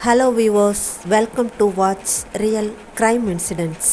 Hello viewers, welcome to watch Real Crime Incidents.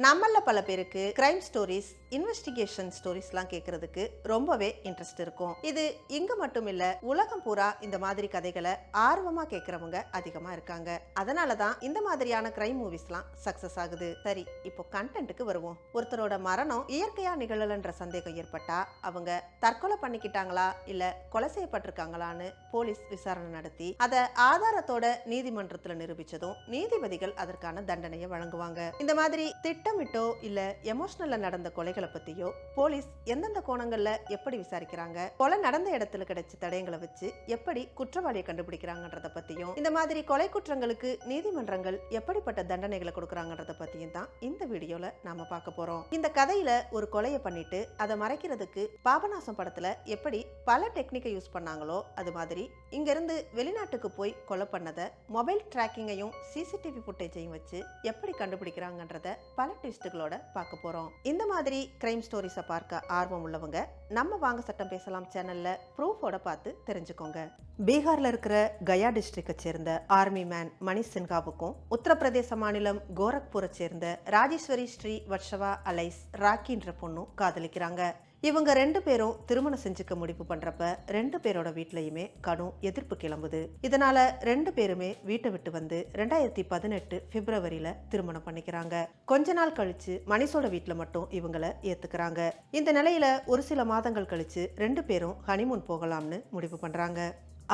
நம்மள பல பேருக்கு கிரைம் ஸ்டோரிஸ், இன்வெஸ்டிகேஷன் ஸ்டோரிஸ்லாம் கேட்கறதுக்கு ரொம்பவே இன்ட்ரெஸ்ட் இருக்கும். இது இங்க மட்டும் இல்ல, உலகம் பூரா இந்த மாதிரி கதைகளை ஆர்வமா கேட்கறவங்க அதிகமா இருக்காங்க. அதனாலதான் இந்த மாதிரியான கிரைம் மூவிஸ்லாம் சக்சஸ் ஆகுது. சரி, இப்போ கண்டென்ட்டுக்கு வருவோம். ஒருத்தரோட மரணம் இயற்கையா நிகழலன்ற சந்தேகம் ஏற்பட்டா அவங்க தற்கொலை பண்ணிக்கிட்டாங்களா இல்ல கொலை செய்யப்பட்டிருக்காங்களான்னு போலீஸ் விசாரணை நடத்தி அதை ஆதாரத்தோட நீதிமன்றத்துல நிரூபிச்சதும் நீதிபதிகள் அதற்கான தண்டனையை வழங்குவாங்க. இந்த மாதிரி திட்டமிட்டோ இல்ல எமோஷனல்ல நடந்த கொலைகளை பத்தியோ போலீஸ் எந்தெந்த கோணங்கள்ல எப்படி விசாரிக்கிறாங்க, கொலை நடந்த இடத்துல கிடைச்ச தடயங்களை வச்சு எப்படி குற்றவாளியை கண்டுபிடிக்கிறாங்கன்றத பத்தியும், இந்த மாதிரி கொலை குற்றங்களுக்கு நீதிமன்றங்கள் எப்படிப்பட்ட தண்டனைகளை கொடுக்கறாங்கன்றத பத்தியும் தான் இந்த வீடியோல நாம பார்க்க போறோம். இந்த கதையில ஒரு கொலையை பண்ணிட்டு அதை மறைக்கிறதுக்கு பாபநாசம் படத்துல எப்படி பல டெக்னிக்கை யூஸ் பண்ணாங்களோ அது மாதிரி இங்க இருந்து வெளிநாட்டுக்கு போய் கொலை பண்ணதை மொபைல் டிராக்கிங்கையும் சிசிடிவி ஃபுட்டேஜையும் வச்சு எப்படி கண்டுபிடிக்கிறாங்கன்றத பல ட்விஸ்டுகளோட பார்க்க போறோம். இந்த மாதிரி கிரைம் ஸ்டோரிஸை பார்க்க ஆர்வம் உள்ளவங்க நம்ம வாங்க சட்டம் பேசலாம் சேனல்ல ப்ரூஃபோட பார்த்து தெரிஞ்சுக்கோங்க. பீகார்ல இருக்கிற கயா டிஸ்ட்ரிக்டை சேர்ந்த ஆர்மி மேன் மணிஷ் சின்ஹாவுக்கும் உத்தரப்பிரதேச மாநிலம் கோரக்பூரை சேர்ந்த ராஜேஸ்வரி ஸ்ரீ வர்ஷவா அலைஸ் ராக்கின்ற பொண்ணும் காதலிக்கிறாங்க. இவங்க ரெண்டு பேரும் திருமணம் செஞ்சுக்க முடிவு பண்றப்ப ரெண்டு பேரோட வீட்லயுமே கடும் எதிர்ப்பு கிளம்புது. இதனால ரெண்டு பேருமே வீட்டை விட்டு வந்து 2018 பிப்ரவரியில திருமணம் பண்ணிக்கிறாங்க. கொஞ்ச நாள் கழிச்சு மணிஷோட வீட்டுல மட்டும் இவங்களை ஏத்துக்கிறாங்க. இந்த நிலையில ஒரு சில மாதங்கள் கழிச்சு ரெண்டு பேரும் ஹனிமூன் போகலாம்னு முடிவு பண்றாங்க.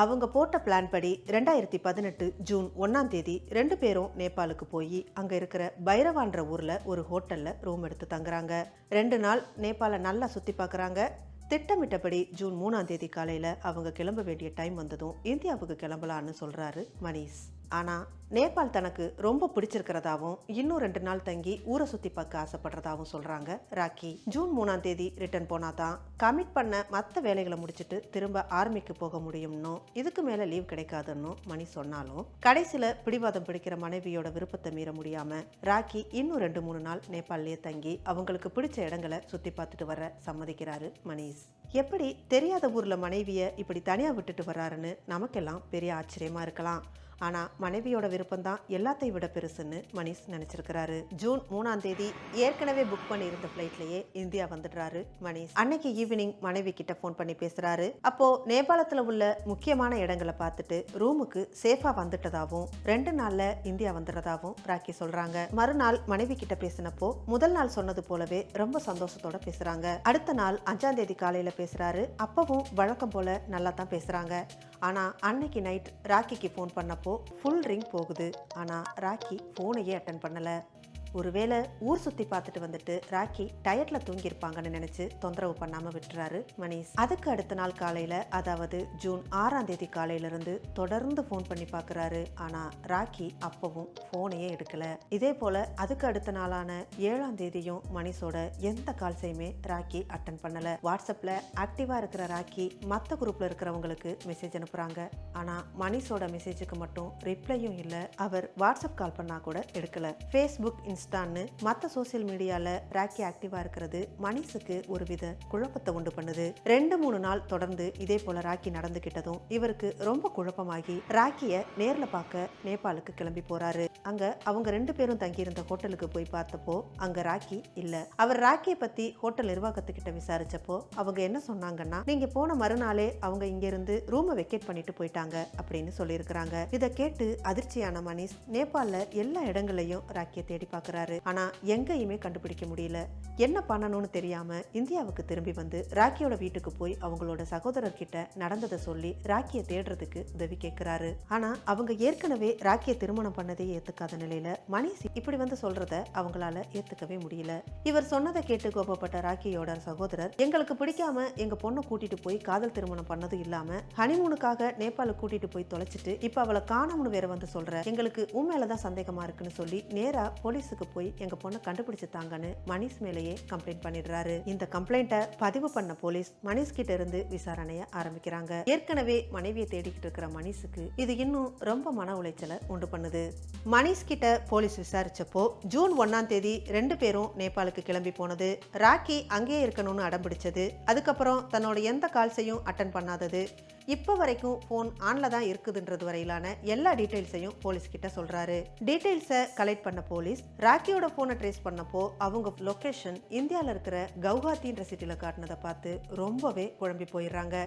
அவங்க போட்ட பிளான் படி 2018 ஜூன் 1ஆம் தேதி ரெண்டு பேரும் நேபாளுக்கு போய் அங்க இருக்கிற பைரவான்ற ஊர்ல ஒரு ஹோட்டல்ல ரூம் எடுத்து தங்குறாங்க. 2 நாள் நேபாளை நல்லா சுத்தி பார்க்கறாங்க. திட்டமிட்டபடி ஜூன் 3ஆம் தேதி காலையில அவங்க கிளம்ப வேண்டிய டைம் வந்ததும் இந்தியாவுக்கு கிளம்பலான்னு சொல்றாரு மணிஷ். ஆனா நேபாள் தனக்கு ரொம்ப பிடிச்சிருக்கிறதாவும் இன்னும் 2 நாள் தங்கி ஊரை சுத்தி பார்க்க ஆசைப்படுறதாவும் சொல்றாங்க ராக்கி. ஜூன் 3ஆம் தேதி ரிட்டர்ன் போனாதான் கமிட் பண்ண மற்ற வேலைகளை முடிச்சுட்டு திரும்ப ஆர்மிக்கு போக முடியும்னு, இதுக்கு மேல லீவ் கிடைக்காதுன்னு மணி சொன்னாலும் கடைசியில பிடிவாதம் பிடிக்கிற மனைவியோட விருப்பத்தை மீற முடியாம ராக்கி இன்னும் 2-3 நாள் நேபாளிலேயே தங்கி அவங்களுக்கு பிடிச்ச இடங்களை சுத்தி பார்த்துட்டு வர சம்மதிக்கிறாரு மணிஷ். எப்படி தெரியாத ஊர்ல மனைவிய இப்படி தனியா விட்டுட்டு வர்றாருன்னு நமக்கெல்லாம் பெரிய ஆச்சரியமா இருக்கலாம். ஆனா மனைவியோட விருப்பம் தான் எல்லாத்தையும் விட பெருசுன்னு மணிஷ் நினைச்சிருக்கிறாரு. ஜூன் 3ஆம் தேதி ஏற்கனவே புக் பண்ணி இருந்த பிளைட்லயே இந்தியா வந்துடுறாரு மணிஷ். அன்னைக்கு ஈவினிங் மனைவி கிட்ட போன் பண்ணி பேசுறாரு. அப்போ நேபாளத்துல உள்ள முக்கியமான இடங்களை பார்த்துட்டு ரூமுக்கு சேஃபா வந்துட்டதாவும் 2 நாள்ல இந்தியா வந்துடுறதாவும் ராக்கி சொல்றாங்க. மறுநாள் மனைவி கிட்ட பேசினப்போ முதல் நாள் சொன்னது போலவே ரொம்ப சந்தோஷத்தோட பேசுறாங்க. அடுத்த நாள் 5ஆம் தேதி காலையில பேசுறாரு. அப்பவும் வழக்கம் போல நல்லா தான் பேசுறாங்க. ஆனா அன்னைக்கு நைட் ராக்கிக்கு போன் பண்ணப்போ ஃபுல் ரிங் போகுது. ஆனா ராக்கி போனையே அட்டன் பண்ணல. ஒருவேளை ஊர் சுத்தி பார்த்துட்டு வந்துட்டு ராக்கி டயர்ட்ல தூங்கி இருப்பாங்கன்னு நினைச்சு தொந்தரவு பண்ணாம விட்டுறாரு மணிஷ். அதுக்கு அடுத்த நாள் காலையில, அதாவது ஜூன் 6ஆம் தேதி காலையில இருந்து தொடர்ந்து போன் பண்ணி பாக்குறாரு. ஆனா ராக்கி அப்பவும் போனையே எடுக்கல. இதே போல அதுக்கு அடுத்த நாளான 7ஆம் தேதியும் மணிஷோட எந்த கால்ஸையுமே ராக்கி அட்டன் பண்ணல. வாட்ஸ்அப்ல ஆக்டிவா இருக்கிற ராக்கி மத்த குரூப்ல இருக்கிறவங்களுக்கு மெசேஜ் அனுப்புறாங்க. ஆனா மணிஷோட மெசேஜுக்கு மட்டும் ரிப்ளையும் இல்ல. அவர் வாட்ஸ்அப் கால் பண்ணா கூட எடுக்கல. ஃபேஸ்புக், இன்ஸ்டான்னு மற்ற சோசியல் மீடியால ராக்கி ஆக்டிவா இருக்கிறது மணிஷுக்கு ஒரு வித குழப்பத்தை உண்டு பண்ணுது. 2-3 நாள் தொடர்ந்து இதே போல ராக்கி நடந்துகிட்டதும் இவருக்கு ரொம்ப குழப்பமாகி ராக்கிய நேர்ல பார்க்க நேபாளுக்கு கிளம்பி போறாரு. அங்க அவங்க 2 பேரும் தங்கியிருந்த ஹோட்டலுக்கு போய் பார்த்தப்போ அங்க ராக்கி இல்ல. அவர் ராக்கியை பத்தி ஹோட்டல் நிர்வாகத்துக்கிட்ட விசாரிச்சப்போ அவங்க என்ன சொன்னாங்கன்னா, நீங்க போன மறுநாளே அவங்க இங்க இருந்து ரூமை வெக்கேட் பண்ணிட்டு போயிட்டாங்க அப்படின்னு சொல்லியிருக்கிறாங்க. இதை கேட்டு அதிர்ச்சியான மணிஷ் நேபாள்ல எல்லா இடங்களையும் ராக்கியை தேடி பார்க்க. ஆனா எங்கேயுமே கண்டுபிடிக்க முடியல. என்ன பண்ணணும்னு தெரியாம இந்தியாவுக்கு திரும்பி வந்து ராக்கியோட வீட்டுக்கு போய் அவங்களோட சகோதரர் கிட்ட நடந்ததை சொல்லி ராக்கியை தேடுறதுக்கு உதவி கேட்கிறாரு. ஆனா அவங்க ஏற்கனவே ராக்கியை திருமணம் பண்ணதே ஏத்துக்காத நிலையில மணிஷ் இப்படி வந்து சொல்றத அவங்களால ஏத்துக்கவே முடியல. இவர் சொன்னதை கேட்டு கோபப்பட்ட ராக்கியோட சகோதரர், எங்களுக்கு பிடிக்காம எங்க பொண்ணை கூட்டிட்டு போய் காதல் திருமணம் பண்ணது இல்லாம ஹனிமூனுக்காக நேபாள கூட்டிட்டு போய் தொலைச்சிட்டு இப்ப அவளை காணோம்னு வேற வந்து சொல்ற, எங்களுக்கு உண்மையிலதான் சந்தேகமா இருக்குன்னு சொல்லி நேரா போலீஸுக்கு போலீஸுக்கு போய் எங்க பொண்ணை கண்டுபிடிச்சு தாங்கன்னு மணிஷ் மேலேயே கம்ப்ளைண்ட் பண்ணிடுறாரு. இந்த கம்ப்ளைண்ட்டை பதிவு பண்ண போலீஸ் மணிஷ் கிட்ட இருந்து விசாரணைய ஆரம்பிக்கிறாங்க. ஏற்கனவே மனைவியை தேடிக்கிட்டு இருக்கிற மணிஷுக்கு இது இன்னும் ரொம்ப மன உளைச்சலை உண்டு பண்ணுது. மணிஷ் கிட்ட போலீஸ் விசாரிச்சப்போ ஜூன் 1ஆம் தேதி 2 பேரும் நேபாளுக்கு கிளம்பி போனது, ராக்கி அங்கேயே இருக்கணும்னு அடம்பிடிச்சது, அதுக்கப்புறம் தன்னோட எந்த கால்ஸையும் அட்டன் பண்ணாதது, இப்போ வரைக்கும் போன் ஆன்ல தான் இருக்குதுன்றது வரையிலான எல்லா டீடைல்ஸையும் போலீஸ் கிட்ட சொல்றாரு. டீடைல்ஸை கலெக்ட் பண்ண போலீஸ் ராக்கியோட போனை ட்ரேஸ் பண்ணப்போ அவங்க லொகேஷன் இந்தியாவில் இருக்கிற கவுஹாத்தின்ற சிட்டில காட்டினதை பார்த்து ரொம்பவே குழம்பி போயிடுறாங்க.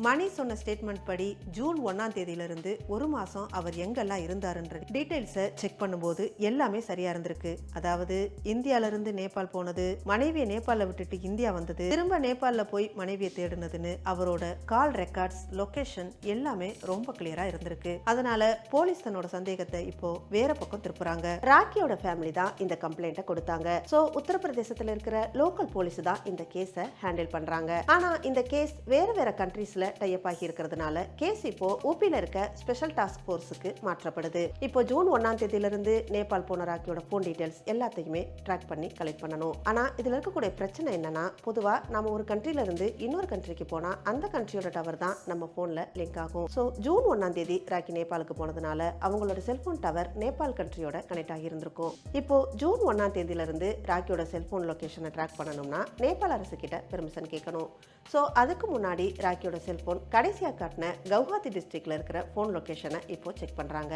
மணி சொன்ன ஸ்டேட்மெண்ட் படி ஜூன் 1ஆம் தேதியிலிருந்து ஒரு மாசம் அவர் எங்கெல்லாம் இருந்தாருன்ற டீடைல்ஸை செக் பண்ணும்போது எல்லாமே சரியா இருந்திருக்கு. அதாவது இந்தியால இருந்து நேபாள் போனது, மனைவியை நேபாள விட்டுட்டு இந்தியா வந்தது, திரும்ப நேபாளில் போய் மனைவியை தேடுனதுன்னு அவரோட கால் ரெக்கார்ட்ஸ், லொகேஷன் எல்லாமே ரொம்ப கிளியரா இருந்திருக்கு. அதனால போலீஸ் தன்னோட சந்தேகத்தை இப்போ வேற பக்கம் திருப்புறாங்க. ராக்கியோட ஃபேமிலி தான் இந்த கம்ப்ளைண்ட்டை கொடுத்தாங்க. சோ உத்தரப்பிரதேசத்துல இருக்கிற லோக்கல் போலீஸ் தான் இந்த கேஸை ஹேண்டில் பண்றாங்க. ஆனா இந்த கேஸ் வேற வேற கண்ட்ரீஸ்ல டைப் ஆகி இருக்கிறதுனால கேஸ் இப்போ ஊபில இருக்க ஸ்பெஷல் டாஸ்க் போர்ஸுக்கு மாற்றப்படுது. இப்போ ஜூன் 1ஆம் தேதியிலிருந்து நேபாள் போன ராக்கியோட போன் டீடைல்ஸ் எல்லாத்தையுமே ட்ராக் பண்ணி கலெக்ட் பண்ணணும். ஆனா இதுல இருக்கக்கூடிய பிரச்சனை என்னன்னா, பொதுவா நம்ம ஒரு கண்ட்ரில இருந்து இன்னொரு கண்ட்ரிக்கு போனா அந்த கண்ட்ரியோட டவர் தான் நம்ம போன்ல லிங்க் ஆகும். சோ ஜூன் 1ஆம் தேதி ராக்கி நேபாளுக்கு போனதுனால அவங்களோட செல்போன் டவர் நேபாள் கண்ட்ரியோட கனெக்ட் ஆகி இருந்திருக்கும். இப்போ ஜூன் 1ஆம் தேதியிலிருந்து ராக்கியோட செல்போன் லொகேஷனை ட்ராக் பண்ணணும்னா நேபாள் அரசு கிட்ட பெர்மிஷன் கேட்கணும். ஸோ அதுக்கு முன்னாடி ராக்கியோட செல்போன் கடைசியாக காட்டின கவுஹாத்தி டிஸ்ட்ரிக்ட்ல இருக்கிற ஃபோன் லொக்கேஷனை இப்போ செக் பண்ணுறாங்க.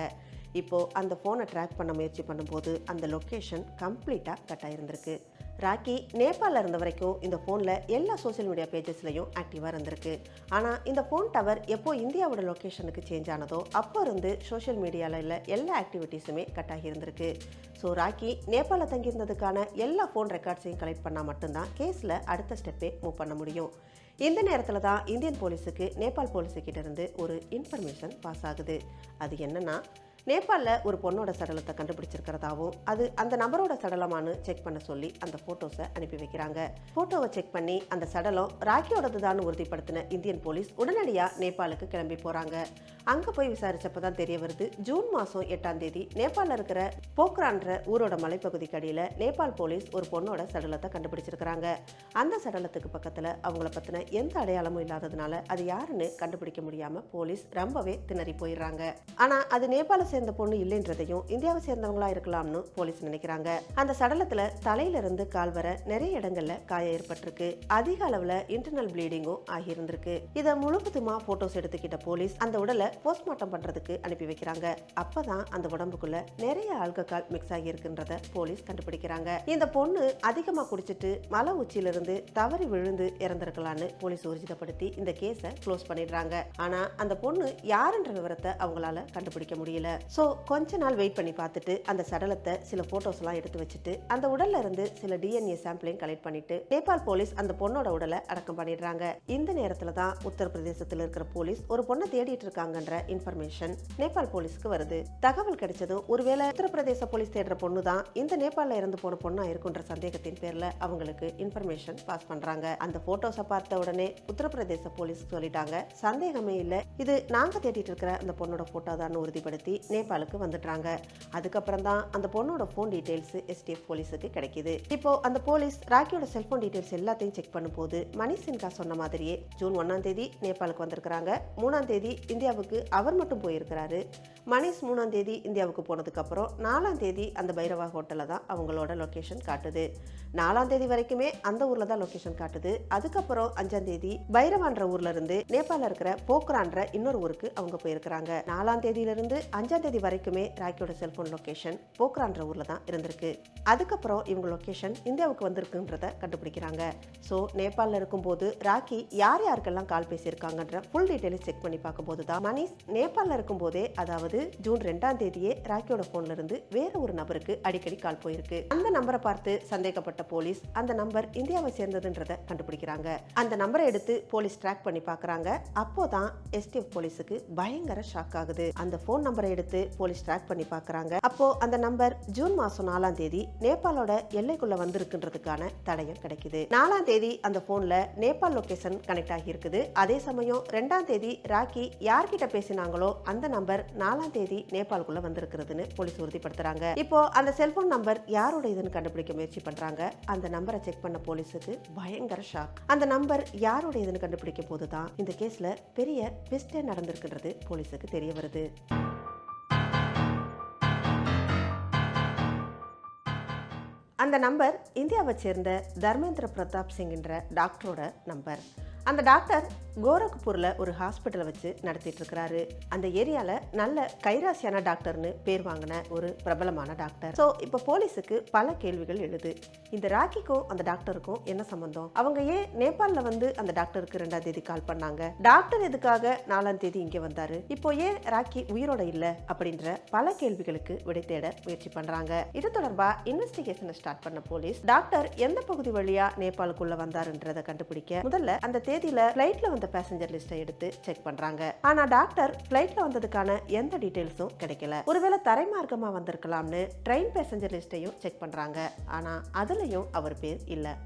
இப்போ அந்த ஃபோனை ட்ராக் பண்ண முயற்சி பண்ணும்போது அந்த லொக்கேஷன் கம்ப்ளீட்டாக கட் ஆகிருந்திருக்கு. ராக்கி நேபாளில் இருந்த வரைக்கும் இந்த ஃபோனில் எல்லா சோசியல் மீடியா பேஜஸ்லையும் ஆக்டிவாக இருந்திருக்கு. ஆனால் இந்த ஃபோன் டவர் எப்போ இந்தியாவோட லொக்கேஷனுக்கு சேஞ்ச் ஆனதோ அப்போ இருந்து சோஷியல் மீடியாவில் இல்லை எல்லா ஆக்டிவிட்டீஸுமே கட் ஆகியிருந்திருக்கு. ஸோ ராக்கி நேபாளில் தங்கியிருந்ததுக்கான எல்லா ஃபோன் ரெக்கார்ட்ஸையும் கலெக்ட் பண்ணால் மட்டும்தான் கேஸில் அடுத்த ஸ்டெப்பே மூவ் பண்ண முடியும். இந்த நேரத்தில் தான் இந்தியன் போலீஸுக்கு நேபாள் போலீஸுக்கிட்ட இருந்து ஒரு இன்ஃபர்மேஷன் பாஸ் ஆகுது. அது என்னன்னா, நேபாளில் ஒரு பொண்ணோட சடலத்தை கண்டுபிடிச்சிருக்கிறதாவும் அது அந்த நபரோட சடலமானு செக் பண்ண சொல்லி அந்த போட்டோஸை அனுப்பி வைக்கிறாங்க. போட்டோவை செக் பண்ணி அந்த சடலம் ராக்கியோடது தான் உறுதிப்படுத்தின இந்தியன் போலீஸ் உடனடியாக நேபாளுக்கு கிளம்பி போறாங்க. அங்க போய் விசாரிச்சப்பதான் தெரிய வருது, ஜூன் மாசம் 8ஆம் தேதி நேபாளில் இருக்கிற போக்ரான்ற ஊரோட மலைப்பகுதிக்கு அடியில் நேபாள் போலீஸ் ஒரு பொண்ணோட சடலத்தை கண்டுபிடிச்சிருக்கிறாங்க. அந்த சடலத்துக்கு பக்கத்துல அவங்கள பத்தின எந்த அடையாளமும் இல்லாததுனால அது யாருன்னு கண்டுபிடிக்க முடியாம போலீஸ் ரொம்பவே திணறி போயிடுறாங்க. ஆனா அது நேபாள சேர்ந்த பொண்ணு இல்லைன்றதையும் இந்தியாவை சேர்ந்தவங்களா இருக்கலாம்னு போலீஸ் நினைக்கிறாங்க. அந்த சடலத்துல தலையில இருந்து கால் வர நிறைய இடங்கள்ல காயம் ஏற்பட்டிருக்கு. அதிக அளவுல இன்டர்னல் ப்ளீடிங்கும் ஆகியிருந்திருக்கு. இதை முழுவதுமா போட்டோஸ் எடுத்துக்கிட்ட போலீஸ் அந்த உடலை போஸ்ட்மார்ட்டம் பண்றதுக்கு அனுப்பி வைக்கிறாங்க. அப்பதான் அந்த உடம்புக்குள்ள நிறைய ஆல்கஹால் மிக்ஸ் ஆகி இருக்குன்றத போலீஸ் கண்டுபிடிக்கிறாங்க. இந்த பொண்ணு அதிகமா குடிச்சிட்டு மலை உச்சியில இருந்து தவறி விழுந்து இறந்திருக்கலான்னு போலீஸ் ஊர்ஜிதப்படுத்தி இந்த கேஸை க்ளோஸ் பண்ணிடுறாங்க. ஆனா அந்த பொண்ணு யாருன்ற விவரத்தை அவங்களால கண்டுபிடிக்க முடியல. சோ கொஞ்ச நாள் வெயிட் பண்ணி பார்த்துட்டு அந்த சடலத்தை சில போட்டோஸ் எல்லாம் எடுத்து வச்சுட்டு அந்த உடல்ல இருந்து சில டிஎன்ஏ சாம்பிளையும் கலெக்ட் பண்ணிட்டு நேபாள் போலீஸ் அந்த பொண்ணோட உடலை அடக்கம் பண்ணிடுறாங்க. இந்த நேரத்துல தான் உத்தரப்பிரதேசத்தில் இருக்கிற போலீஸ் ஒரு பொண்ணை தேடிட்டு இருக்காங்கன்ற இன்ஃபர்மேஷன் நேபாள் போலீஸ்க்கு வருது. தகவல் கிடைச்சதும் ஒருவேளை உத்தரப்பிரதேச போலீஸ் தேடுற பொண்ணு தான் இந்த நேபாளில் இருந்து போன பொண்ணா இருக்குன்ற சந்தேகத்தின் பேர்ல அவங்களுக்கு இன்ஃபர்மேஷன் பாஸ் பண்றாங்க. அந்த போட்டோஸை பார்த்த உடனே உத்தரப்பிரதேச போலீஸ் சொல்லிட்டாங்க, சந்தேகமே இல்லை, இது நாங்க தேடிட்டு இருக்கிற அந்த பொண்ணோட போட்டோ தான் உறுதிப்படுத்தி நேபாளுக்கு வந்துட்டாங்க. அதுக்கப்புறம் தான் அந்த பொண்ணோட போன் டீடைல்ஸ் எஸ்டிஎஃப் போலீஸுக்கு கிடைக்குது. இப்போ அந்த போலீஸ் ராக்கியோட செல்போன் டீடைல்ஸ் எல்லாத்தையும் செக் பண்ணும்போது மணிஷ் சின்ஹா சொன்ன மாதிரியே ஜூன் 1ஆம் தேதி நேபாளுக்கு வந்திருக்கிறாங்க. 3ஆம் தேதி இந்தியாவுக்கு அவர் மட்டும் போயிருக்கிறாரு. மணிஷ் 3ஆம் தேதி இந்தியாவுக்கு போனதுக்கு அப்புறம் 4ஆம் தேதி அந்த பைரவா ஹோட்டல்ல தான் அவங்களோட லொகேஷன் காட்டுது. 4ஆம் தேதி வரைக்குமே அந்த ஊர்ல தான் லொகேஷன் காட்டுது. அதுக்கப்புறம் 5ஆம் தேதி பைரவான்ற ஊர்ல இருந்து நேபாளில் இருக்கிற போக்ரான்ற இன்னொரு ஊருக்கு அவங்க போயிருக்கிறாங்க. 4ஆம் தேதியில இருந்து 5ஆம் தேதி வரைக்குமே ராக்கியோட செல்போன் லொகேஷன் போக்ரான்ற ஊர்ல தான் இருந்திருக்கு. அதுக்கப்புறம் இவங்க லொகேஷன் இந்தியாவுக்கு வந்திருக்குன்றத கண்டுபிடிக்கிறாங்க. ஸோ நேபாளில் இருக்கும்போது ராக்கி யார் யாருக்கெல்லாம் கால் பேசியிருக்காங்கன்ற ஃபுல் டீட்டெயிலை செக் பண்ணி பார்க்கும்போது தான் மணிஷ் நேபாளில் இருக்கும்போதே, அதாவது ஜூன் 2ஆம் தேதியே ராக்கியோட போன்ல இருந்து வேற ஒரு நபருக்கு அடிக்கடி கால் போயிருக்கு. அந்த நம்பரை பார்த்து சந்தேகப்பட்ட போலீஸ் அந்த நம்பர் இந்தியாவை சேர்ந்ததுன்றத கண்டுபிடிக்கிறாங்க. அந்த நம்பரை எடுத்து போலீஸ் ட்ராக் பண்ணி பார்க்கறாங்க. அப்போதான் எஸ்டிஎஃப் போலீஸுக்கு பயங்கர ஷாக் ஆகுது. அந்த போன் நம்பரை எடுத்து எடுத்து போலீஸ் ட்ராக் பண்ணி பார்க்கறாங்க. அப்போ அந்த நம்பர் ஜூன் மாசம் 4ஆம் தேதி நேபாளோட எல்லைக்குள்ள வந்திருக்குன்றதுக்கான தடயம் கிடைக்குது. 4ஆம் தேதி அந்த போன்ல நேபாள் லொகேஷன் கனெக்ட் ஆகி இருக்குது. அதே சமயம் 2ஆம் தேதி ராக்கி யார்கிட்ட பேசினாங்களோ அந்த நம்பர் 4ஆம் தேதி நேபாளுக்குள்ள வந்திருக்கிறதுன்னு போலீஸ் உறுதிப்படுத்துறாங்க. இப்போ அந்த செல்போன் நம்பர் யாரோட இதுன்னு கண்டுபிடிக்க முயற்சி பண்றாங்க. அந்த நம்பரை செக் பண்ண போலீஸுக்கு பயங்கர ஷாக். அந்த நம்பர் யாரோட இதுன்னு கண்டுபிடிக்கும் போதுதான் இந்த கேஸ்ல பெரிய ட்விஸ்டே நடந்திருக்குன்றது போலீஸுக்கு தெரிய வருது. அந்த நம்பர் இந்தியாவை சேர்ந்த தர்மேந்திர பிரதாப் சிங் என்ற டாக்டரோட நம்பர். அந்த டாக்டர் கோரக்பூர்ல ஒரு ஹாஸ்பிட்டலை வச்சு நடத்திட்டு இருக்கிறாரு. அந்த ஏரியால நல்ல கைராசியான டாக்டர்னு பேர் வாங்கின ஒரு பிரபலமான டாக்டர். சோ இப்ப போலீஸுக்கு பல கேள்விகள் எழுது. இந்த ராக்கிக்கும் அந்த டாக்டருக்கும் என்ன சம்பந்தம்? அவங்க ஏன் நேபாள்ல வந்து அந்த டாக்டருக்கு 2ஆம் தேதி கால் பண்ணாங்க? டாக்டர் எதுக்காக 4ஆம் தேதி இங்க வந்தாரு? இப்போ ஏன் ராக்கி உயிரோட இல்ல? அப்படின்ற பல கேள்விகளுக்கு விடை தேட முயற்சி பண்றாங்க. இது தொடர்பா இன்வெஸ்டிகேஷனை ஸ்டார்ட் பண்ண போலீஸ் டாக்டர் எந்த பகுதி வழியா நேபாளுக்குள்ள வந்தாருன்றதை கண்டுபிடிக்க முதல்ல அந்த தேதியில பிளைட்ல வந்த பேசஞ்சர் லிஸ்ட்டை எடுத்து செக் பண்றாங்க. ஆனா டாக்டர் பிளைட்ல வந்ததுக்கான எந்த டீடைல்ஸும் கிடைக்கல. ஒருவேளை தரைமார்க்கமா வந்திருக்கலாம்னு ட்ரெயின் பேசஞ்சர் லிஸ்ட்டையும் செக் பண்றாங்க. ஆனா அதுலயும் அவர் பேர் இல்ல.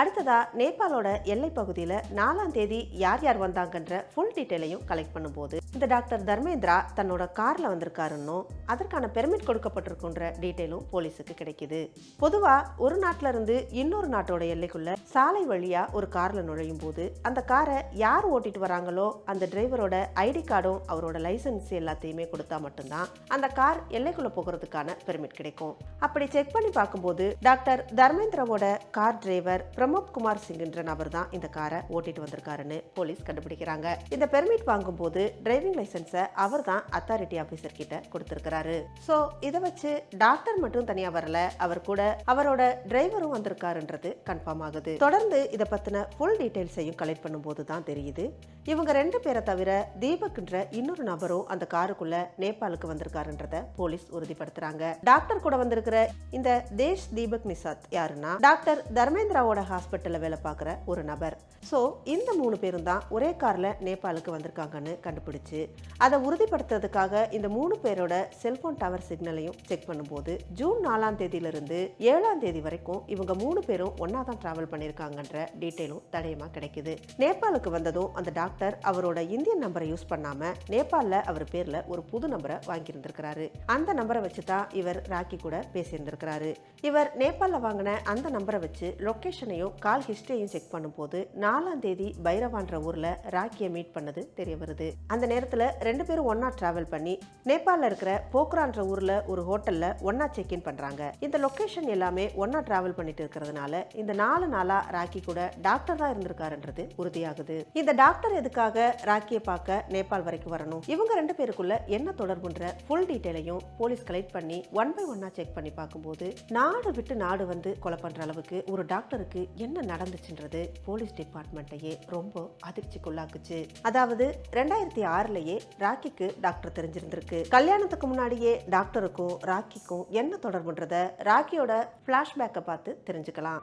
அடுத்ததா நேபாளோட எல்லை பகுதியில 4ஆம் தேதி யார் யார் வந்தாங்கன்ற ஃபுல் டீடைலையும் கலெக்ட் பண்ணும்போது இந்த டாக்டர் தர்மேந்திரா தன்னோட கார்ல வந்திருக்காருன்னு அதற்கான பெர்மிட் கொடுக்கப்பட்டிருக்குன்ற டீடைலும் போலீஸுக்கு கிடைக்குது. பொதுவா ஒரு நாட்டுல இருந்து இன்னொரு நாட்டோட எல்லைக்குள்ள சாலை வழியா ஒரு கார்ல நுழையும் போது அந்த காரை யார் ஓட்டிட்டு வராங்களோ அந்த டிரைவரோட ஐடி கார்டும் அவரோட லைசன்ஸ் எல்லாத்தையுமே கொடுத்தா மட்டும்தான் அந்த கார் எல்லைக்குள்ள போகிறதுக்கான பெர்மிட் கிடைக்கும். அப்படி செக் பண்ணி பார்க்கும்போது டாக்டர் தர்மேந்திராவோட கார் டிரைவர் பிரமோத் குமார் சிங் என்ற நபர் தான் இந்த காரை ஓட்டிட்டு வந்திருக்காருன்னு போலீஸ் கண்டுபிடிக்கிறாங்க. இந்த பெர்மிட் வாங்கும் போது டிரைவிங் லைசன்ஸை அவர் தான் அத்தாரிட்டி ஆபீசர் கிட்ட கொடுத்திருக்கிறாரு. சோ இதை வச்சு டாக்டர் மட்டும் தனியா வரல, அவர் கூட அவரோட டிரைவரும் வந்திருக்காருன்றது கன்ஃபார்ம் ஆகுது. தொடர்ந்து இதை பத்தின ஃபுல் டீடைல்ஸையும் கலெக்ட் பண்ணும்போது தான் தெரியுது இவங்க 2 பேரை தவிர தீபக்ன்ற இன்னொரு நபரும் அந்த காருக்குள்ள நேபாளுக்கு வந்திருக்காருன்றத போலீஸ் உறுதிப்படுத்துறாங்க. டாக்டர் கூட வந்திருக்கிற இந்த தேஷ் தீபக் நிசாத் யாருன்னா டாக்டர் தர்மேந்திராவோட ஹாஸ்பிட்டல்ல வேலை பார்க்குற ஒரு நபர். ஸோ இந்த 3 பேரும் தான் ஒரே கார்ல நேபாளுக்கு வந்திருக்காங்கன்னு கண்டுபிடிச்சு அதை உறுதிப்படுத்துறதுக்காக இந்த 3 பேரோட செல்போன் டவர் சிக்னலையும் செக் பண்ணும்போது ஜூன் 4ஆம் தேதியிலிருந்து 7ஆம் தேதி வரைக்கும் இவங்க 3 பேரும் ஒன்னா தான் டிராவல் பண்ணியிருக்காங்கன்ற டீட்டெயிலும் தடயமா கிடைக்குது. நேபாளுக்கு வந்ததும் அந்த டாக்டர் அவரோட இந்தியன் நம்பரை யூஸ் பண்ணாம நேபாளில் அவர் பேர்ல ஒரு புது நம்பரை வாங்கியிருந்திருக்கிறாரு. அந்த நம்பரை வச்சு தான் இவர் ராக்கி கூட பேசியிருந்திருக்கிறாரு. இவர் நேபாளில் வாங்கின அந்த நம்பரை வச்சு லொகேஷனையும் கால் ஹிஸ்டரியையும் செக் பண்ணும்போது 4ஆம் தேதி பைரவான்ற ஊர்ல ராக்கியை மீட் பண்ணது தெரிய வருது. அந்த நேரத்துல 2 பேரும் ஒன்னா டிராவல் பண்ணி நேபாளில் இருக்கிற போக்ரான்ற ஊர்ல ஒரு ஹோட்டல்ல ஒன்னா செக் இன் பண்றாங்க. இந்த லொகேஷன் எல்லாமே ஒன்னா டிராவல் பண்ணிட்டு இருக்கிறதுனால இந்த 4 நாளா ராக்கி கூட டாக்டர் தான் இருந்திருக்காருன்றது உறுதியாகுது. இந்த டாக்டர் எதுக்காக ராக்கியை பார்க்க நேபாள் வரைக்கும் வரணும், இவங்க 2 பேருக்குள்ள என்ன தொடர்புன்ற ஃபுல் டீடைலையும் போலீஸ் கலெக்ட் பண்ணி ஒன் பை ஒன்னா செக் பண்ணி பார்க்கும்போது நாடு விட்டு நாடு வந்து கொலை பண்ற அளவுக்கு ஒரு டாக்டருக்கு என்ன நடந்துச்சுன்றது போலீஸ் டிபார்ட்மெண்ட்டையே ரொம்ப அதிர்ச்சிக்குள்ளாக்குச்சு. அதாவது 2006லயே ராக்கிக்கு டாக்டர் தெரிஞ்சிருந்திருக்கு. கல்யாணத்துக்கு முன்னாடியே டாக்டருக்கும் ராக்கிக்கும் என்ன தொடர்புன்றத ராக்கியோட பிளாஷ்பேக்கை பார்த்து தெரிஞ்சுக்கலாம்.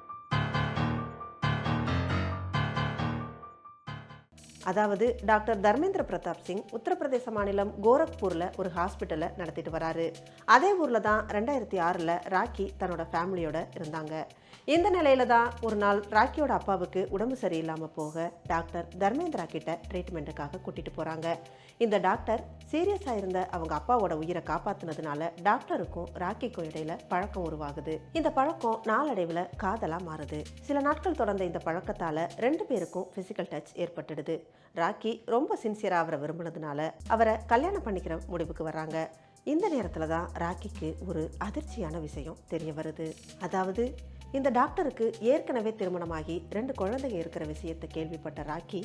அதாவது டாக்டர் தர்மேந்திர பிரதாப் சிங் உத்தரப்பிரதேச மாநிலம் கோரக்பூர்ல ஒரு ஹாஸ்பிட்டலை நடத்திட்டு வராரு. அதே ஊர்ல தான் 2006ல் ராக்கி தன்னோட ஃபேமிலியோட இருந்தாங்க. இந்த நிலையில தான் ஒரு நாள் ராக்கியோட அப்பாவுக்கு உடம்பு சரியில்லாம போக டாக்டர் தர்மேந்திரா கிட்ட ட்ரீட்மெண்ட்டுக்காக கூட்டிட்டு போறாங்க. இந்த டாக்டர் சீரியஸா இருந்த அவங்க அப்பாவோட உயிரை காப்பாத்தினதுனால டாக்டருக்கும் ராக்கிக்கும் இடையில பழக்கம் உருவாகுது. இந்த பழக்கம் நாளடைவுல காதலா மாறுது. சில நாட்கள் தொடர்ந்த இந்த பழக்கத்தால 2 பேருக்கும் பிசிக்கல் டச் ஏற்பட்டுடுது. ராக்கி ரொம்ப சின்சியரா அவரை விரும்பினதுனால அவரை கல்யாணம் பண்ணிக்கிற முடிவுக்கு வர்றாங்க. இந்த நேரத்துல தான் ராக்கிக்கு ஒரு அதிர்ச்சியான விஷயம் தெரிய வருது. அதாவது இந்த டாக்டருக்கு ஏற்கனவே திருமணமாகி 2 குழந்தைங்க இருக்கிற விஷயத்தை கேள்விப்பட்ட ராக்கி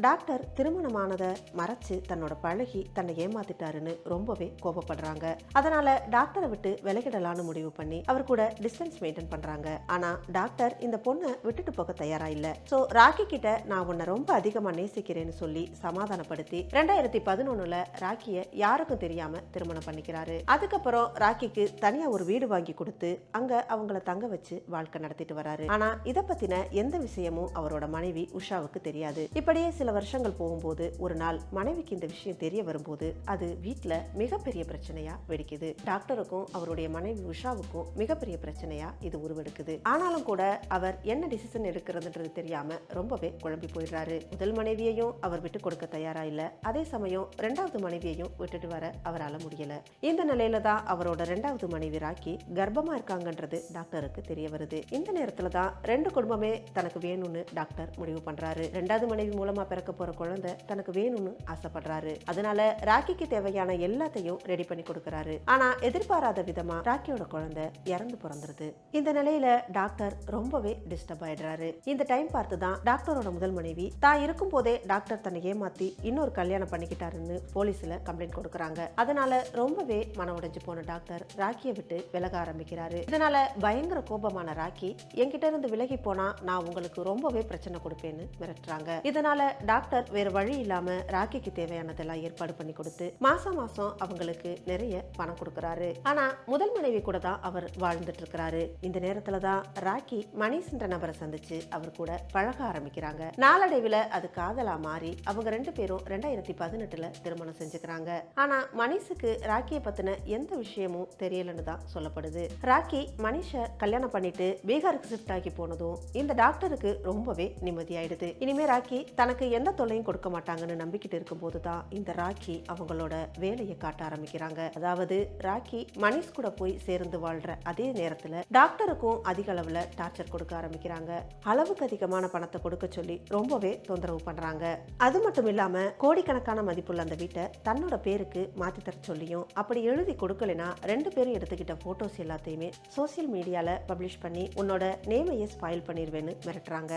டாக்டர் திருமணமானதை மறைச்சு தன்னோட பழகி தன்னை ஏமாத்திட்டாருன்னு ரொம்பவே கோபப்படுறாங்க. அதனால டாக்டரை விட்டு விலகிடலான்னு முடிவு பண்ணி அவர் கூட டிஸ்டன்ஸ் மெயின்டைன் பண்றாங்க. ஆனா டாக்டர் இந்த பொண்ணை விட்டுட்டு போக தயாரா இல்ல. சோ ராக்கி கிட்ட நான் உன்னை ரொம்ப அதிகமா நேசிக்கிறேன்னு சொல்லி சமாதானப்படுத்தி 2011ல் ராக்கிய யாருக்கும் தெரியாம திருமணம் பண்ணிக்கிறாரு. அதுக்கப்புறம் ராக்கிக்கு தனியா ஒரு வீடு வாங்கி கொடுத்து அங்க அவங்கள தங்க வச்சு வாழ்க்கை நடத்திட்டு வராரு. ஆனா இத பத்தின எந்த விஷயமும் அவரோட மனைவி உஷாவுக்கு தெரியாது. இப்படியே சில சில வருஷங்கள் போகும்போது ஒரு நாள் மனைவிக்கு இந்த விஷயம் தெரிய வரும்போது அது வீட்டுல மிகப்பெரிய பிரச்சனையா வெடிக்குது. டாக்டருக்கும் அவருடைய மனைவி உஷாவுக்கும் மிகப்பெரிய பிரச்சனையா இது உருவெடுக்குது. ஆனாலும் கூட அவர் என்ன டிசிஷன் எடுக்கிறதுன்றது தெரியாம ரொம்பவே குழம்பி போயிடுறாரு. முதல் மனைவியையும் அவர் விட்டு கொடுக்க தயாரா இல்ல, அதே சமயம் இரண்டாவது மனைவியையும் விட்டுட்டு வர அவரால் முடியல. இந்த நிலையில தான் அவரோட இரண்டாவது மனைவி ராக்கி கர்ப்பமா இருக்காங்கன்றது டாக்டருக்கு தெரிய வருது. இந்த நேரத்துல தான் ரெண்டு குடும்பமே தனக்கு வேணும்னு டாக்டர் முடிவு பண்றாரு. இரண்டாவது மனைவி மூலமா பிறக்க போற குழந்தை தனக்கு வேணும்னு ஆசைப்படுறாரு. அதனால ராக்கிக்கு தேவையான எல்லாத்தையும் ரெடி பண்ணி கொடுக்கறாரு. ஆனா எதிர்பாராத விதமா ராக்கியோட குழந்தை இறந்து பிறந்துருது. இந்த நிலையில டாக்டர் ரொம்பவே டிஸ்டர்ப் ஆயிடுறாரு. இந்த டைம் பார்த்து தான் டாக்டரோட முதல் மனைவி தான் இருக்கும் போதே டாக்டர் தன்னை ஏமாத்தி இன்னொரு கல்யாணம் பண்ணிக்கிட்டாருன்னு போலீஸ்ல கம்ப்ளைண்ட் கொடுக்கறாங்க. அதனால ரொம்பவே மன உடைஞ்சு போன டாக்டர் ராக்கியை விட்டு விலக ஆரம்பிக்கிறாரு. இதனால பயங்கர கோபமான ராக்கி என்கிட்ட இருந்து விலகி போனா நான் உங்களுக்கு ரொம்பவே பிரச்சனை கொடுப்பேன்னு மிரட்டுறாங்க. இதனால டாக்டர் வேற வழி இல்லாம ராக்கிக்கு தேவையானதெல்லாம் ஏற்பாடு பண்ணி கொடுத்து மாசம் மாசம் அவங்களுக்கு நிறைய பணம் கொடுக்கறாரு. ஆனா முதல் மனைவி கூட தான் அவர் வாழ்ந்துட்டு இருக்கிறாரு. இந்த நேரத்துல தான் ராக்கி மணிஷ் என்ற நபரை சந்திச்சு அவர் கூட பழக ஆரம்பிக்கிறாங்க. நாளடைவில் அது காதலா மாறி அவங்க ரெண்டு பேரும் 2018 திருமணம் செஞ்சுக்கிறாங்க. ஆனா மணிஷுக்கு ராக்கியை பத்தின எந்த விஷயமும் தெரியலன்னு தான் சொல்லப்படுது. ராக்கி மணிஷை கல்யாணம் பண்ணிட்டு பீகாருக்கு ஷிஃப்ட் ஆகி போனதும் இந்த டாக்டருக்கு ரொம்பவே நிம்மதியாயிடுது. இனிமே ராக்கி தனக்கு எந்த தொல்லையும் கொடுக்க மாட்டாங்கன்னு நம்பிக்கிட்டு இருக்கும் போதுதான் இந்த ராக்கி அவங்களோட வேலையை காட்ட ஆரம்பிக்கிறாங்க. அதாவது ராக்கி மணிஷ் கூட போய் சேர்ந்து வாழ்ற அதே நேரத்துல டாக்டருக்கும் அதிக அளவுல டார்ச்சர் கொடுக்க ஆரம்பிக்கிறாங்க. அளவுக்கு அதிகமான பணத்தை கொடுக்க சொல்லி ரொம்பவே தொந்தரவு பண்றாங்க. அது மட்டும் இல்லாம கோடிக்கணக்கான மதிப்புள்ள அந்த வீட்டை தன்னோட பேருக்கு மாத்தி தர சொல்லியும் அப்படி எழுதி கொடுக்கலனா ரெண்டு பேரும் எடுத்துக்கிட்ட போட்டோஸ் எல்லாத்தையுமே சோசியல் மீடியால பப்ளிஷ் பண்ணி உன்னோட நேமையே ஸ்பாயில் பண்ணிடுவேன்னு மிரட்டுறாங்க.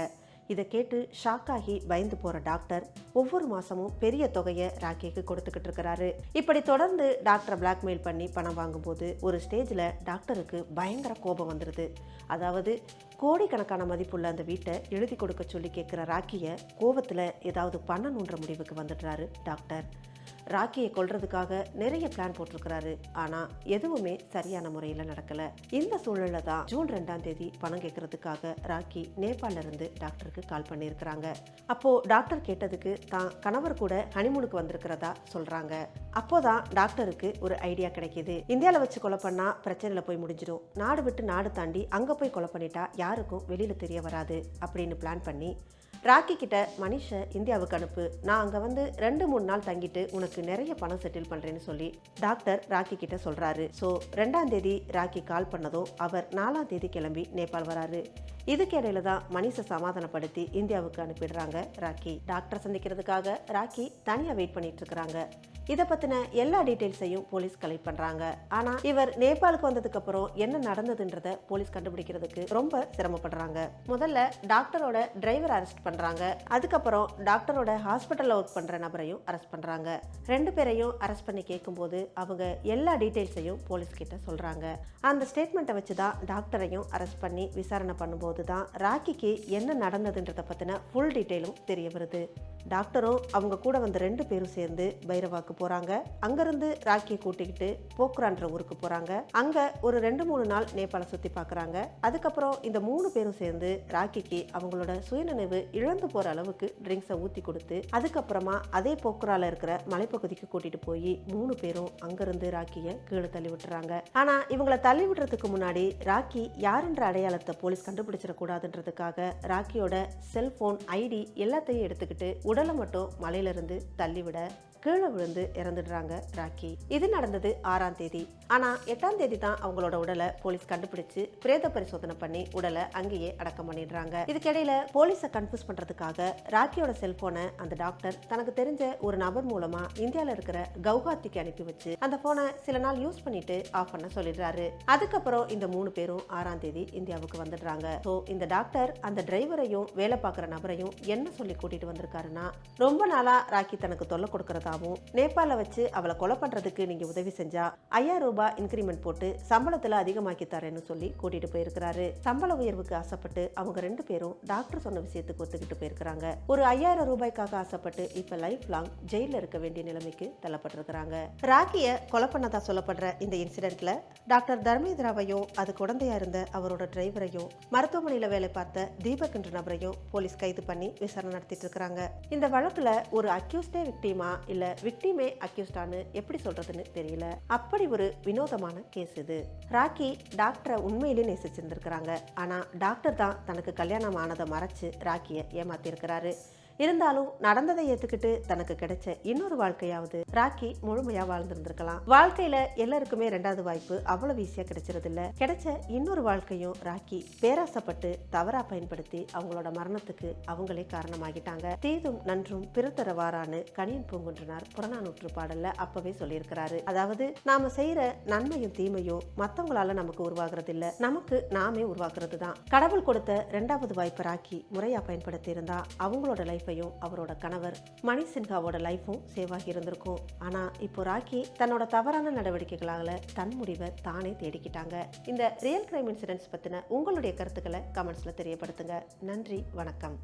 இதை கேட்டு ஷாக் ஆகி பயந்து போற டாக்டர் ஒவ்வொரு மாசமும் பெரிய தொகையை ராக்கிக்கு கொடுத்துக்கிட்டு இருக்கிறாரு. இப்படி தொடர்ந்து டாக்டரை பிளாக்மெயில் பண்ணி பணம் வாங்கும்போது ஒரு ஸ்டேஜ்ல டாக்டருக்கு பயங்கர கோபம் வந்துருது. அதாவது கோடிக்கணக்கான மதிப்புள்ள அந்த வீட்டை எழுதி கொடுக்க சொல்லி கேட்கிற ராக்கிய கோபத்துல ஏதாவது பண்ணணுன்ற முடிவுக்கு வந்துடுறாரு டாக்டர். ராக்கியை கொல்றதுக்காக நிறைய பிளான் போட்டிருக்கிறாரு. ஆனா எதுவுமே சரியான முறையில நடக்கல. இந்த சூழல்ல தான் ஜூன் 2 பணம் கேட்கறதுக்காக ராக்கி நேபாள்ல இருந்து டாக்டருக்கு கால் பண்ணியிருக்கிறாங்க. அப்போ டாக்டர் கேட்டதுக்கு தான் கணவர் கூட ஹனிமூனுக்கு வந்திருக்கிறதா சொல்றாங்க. அப்போதான் டாக்டருக்கு ஒரு ஐடியா கிடைக்குது. இந்தியாவில் வச்சு கொலை பண்ணா பிரச்சனையில போய் முடிஞ்சிடும், நாடு விட்டு நாடு தாண்டி அங்க போய் கொலை பண்ணிட்டா யாருக்கும் வெளியில தெரிய வராது அப்படின்னு பிளான் பண்ணி ராக்கி கிட்ட மணிஷை இந்தியாவுக்கு அனுப்பு, நான் அங்க வந்து 2-3 நாள் தங்கிட்டு உனக்கு நிறைய பணம் செட்டில் பண்றேன்னு சொல்லி டாக்டர் ராக்கி கிட்ட சொல்றாரு. ஸோ 2 ராக்கி கால் பண்ணதும் அவர் 4 கிளம்பி நேபாள் வராரு. இதுக்கு இடையில தான் மணிஷை சமாதானப்படுத்தி இந்தியாவுக்கு அனுப்பிடுறாங்க ராக்கி. டாக்டர் சந்திக்கிறதுக்காக ராக்கி தனியா வெயிட் பண்ணிட்டு இருக்கிறாங்க. இதை பத்தின எல்லா டீடைல்ஸையும் போலீஸ் கலெக்ட் பண்றாங்க. ஆனா இவர் நேபாளுக்கு வந்ததுக்கு அப்புறம் என்ன நடந்ததுன்றத போலீஸ் கண்டுபிடிக்கிறதுக்கு ரொம்ப சிரமப்படுறாங்க. முதல்ல டாக்டரோட டிரைவர் அரெஸ்ட் பண்றாங்க. அதுக்கப்புறம் டாக்டரோட ஹாஸ்பிட்டல்ல ஒர்க் பண்ற நபரையும் அரெஸ்ட் பண்றாங்க. 2 பேரையும் அரெஸ்ட் பண்ணி கேட்கும்போது அவங்க எல்லா டீடைல்ஸையும் போலீஸ் கிட்ட சொல்றாங்க. அந்த ஸ்டேட்மெண்ட்டை வச்சுதான் டாக்டரையும் அரெஸ்ட் பண்ணி விசாரணை பண்ணும்போது தான் ராக்கிக்கு என்ன நடந்ததுன்றத பத்தின ஃபுல் டீடைலும் தெரிய வருது. டாக்டரும் அவங்க கூட வந்த 2 பேரும் சேர்ந்து பைரவாக்கு போறாங்க. அங்கிருந்து ராக்கியை கூட்டிக்கிட்டு போக்ரான்ற ஊருக்கு போறாங்க. அங்க ஒரு 2-3 நாள் நேபாள சுத்தி பாக்குறாங்க. அதுக்கப்புறம் இந்த 3 பேரும் சேர்ந்து ராக்கிக்கு அவங்களோட சுயநினைவு இழந்து போற அளவுக்கு ட்ரிங்க்ஸை ஊத்தி கொடுத்து அதுக்கப்புறமா அதே போக்ரால இருக்கிற மலைப்பகுதிக்கு கூட்டிட்டு போய் 3 பேரும் அங்கிருந்து ராக்கியை கீழே தள்ளி விட்டுறாங்க. ஆனா இவங்களை தள்ளி விடுறதுக்கு முன்னாடி ராக்கி யாருன்ற அடையாளத்தை போலீஸ் கண்டுபிடிச்சிடக்கூடாதுன்றதுக்காக ராக்கியோட செல்போன் ஐடி எல்லாத்தையும் எடுத்துக்கிட்டு உடலை மட்டும் மலையில இருந்து தள்ளிவிட கீழே விழுந்து இறந்துடுறாங்க ராக்கி. இது நடந்தது 6ஆம் தேதி. ஆனா 8ஆம் தேதி தான் அவங்களோட உடலை போலீஸ் கண்டுபிடிச்சு பிரேத பரிசோதனை பண்ணி உடலை அங்கேயே அடக்கம் பண்ணிடுறாங்க. இதுக்கிடையில போலீஸை கன்ஃபியூஸ் பண்றதுக்காக ராக்கியோட செல்போனை அந்த டாக்டர் தனக்கு தெரிஞ்ச ஒரு நபர் மூலமா இந்தியால இருக்கிற கவுஹாத்திக்கு அனுப்பி வச்சு அந்த போனை சில நாள் யூஸ் பண்ணிட்டு ஆஃப் பண்ண சொல்லிடுறாரு. அதுக்கப்புறம் இந்த 3 பேரும் 6ஆம் தேதி இந்தியாவுக்கு வந்துடுறாங்க. ஸோ இந்த டாக்டர் அந்த டிரைவரையும் வேலை பார்க்குற நபரையும் என்ன சொல்லி கூட்டிட்டு வந்திருக்காருன்னா, ரொம்ப நாளா ராக்கி தனக்கு தொல்லை கொடுக்கறதா பைசாவும் நேபாள வச்சு அவளை கொலை பண்றதுக்கு நீங்க உதவி செஞ்சா 5000 ரூபாய் இன்கிரிமெண்ட் போட்டு சம்பளத்துல அதிகமாக்கி தரேன்னு சொல்லி கூட்டிட்டு போயிருக்கிறாரு. சம்பள உயர்வுக்கு ஆசைப்பட்டு அவங்க 2 பேரும் டாக்டர் சொன்ன விஷயத்துக்கு ஒத்துக்கிட்டு போயிருக்கிறாங்க. ஒரு 5000 ரூபாய்க்காக ஆசைப்பட்டு இப்ப லைஃப் லாங் ஜெயில இருக்க வேண்டிய நிலைமைக்கு தள்ளப்பட்டிருக்கிறாங்க. ராக்கிய கொலை பண்ணதா சொல்லப்படுற இந்த இன்சிடென்ட்ல டாக்டர் தர்மேந்திராவையும் அது குழந்தையா இருந்த அவரோட டிரைவரையும் மருத்துவமனையில வேலை பார்த்த தீபக் என்ற நபரையும் போலீஸ் கைது பண்ணி விசாரணை நடத்திட்டு இருக்காங்க. இந்த வழக்குல ஒரு அக்யூஸ்டே விக்டிமா இல்ல விக்டிமே அக்யூஸ்டான்னு எப்படி சொல்றதுன்னு தெரியல. அப்படி ஒரு வினோதமான கேஸ் இது. ராக்கி டாக்டரை உண்மையிலே நேசிச்சிருந்திருக்கிறாங்க. ஆனா டாக்டர் தான் தனக்கு கல்யாணம் ஆனதை மறைச்சு ராக்கிய ஏமாத்தி இருக்கிறாரு. இருந்தாலும் நடந்ததை ஏத்துக்கிட்டு தனக்கு கிடைச்ச இன்னொரு வாழ்க்கையாவது ராக்கி முழுமையா வாழ்ந்திருந்திருக்கலாம். வாழ்க்கையில எல்லாருக்குமே 2வது வாய்ப்பு அவ்வளவு ஈஸியா கிடைச்சிருது இல்ல. கிடைச்ச இன்னொரு வாழ்க்கையும் ராக்கி பேராசப்பட்டு தவறா பயன்படுத்தி அவங்களோட மரணத்துக்கு அவங்களே காரணமாகிட்டாங்க. தீதும் நன்றும் பிறத்தரவாரான்னு கணியன் பூங்குன்றனார் புறநானூற்று பாடல்ல அப்பவே சொல்லியிருக்கிறாரு. அதாவது நாம செய்யற நன்மையும் தீமையும் மத்தவங்களால நமக்கு உருவாகிறது இல்ல, நமக்கு நாமே உருவாக்குறது தான். கடவுள் கொடுத்த 2வது வாய்ப்பு ராக்கி முறையா பயன்படுத்தி இருந்தா அவங்களோட லைஃப் அவரோட கணவர் மணி சின்ஹாவோட லைஃபும் சேவ் ஆகி இருந்திருக்கும். ஆனா இப்போ ராக்கி தன்னோட தவறான நடவடிக்கைகளால தன் முடிவை தானே தேடிக்கிட்டாங்க. இந்த ரியல் கிரைம் இன்சிடென்ட்ஸ் பத்தின உங்களுடைய கருத்துக்களை கமெண்ட்ஸ்ல தெரியப்படுத்துங்க. நன்றி, வணக்கம்.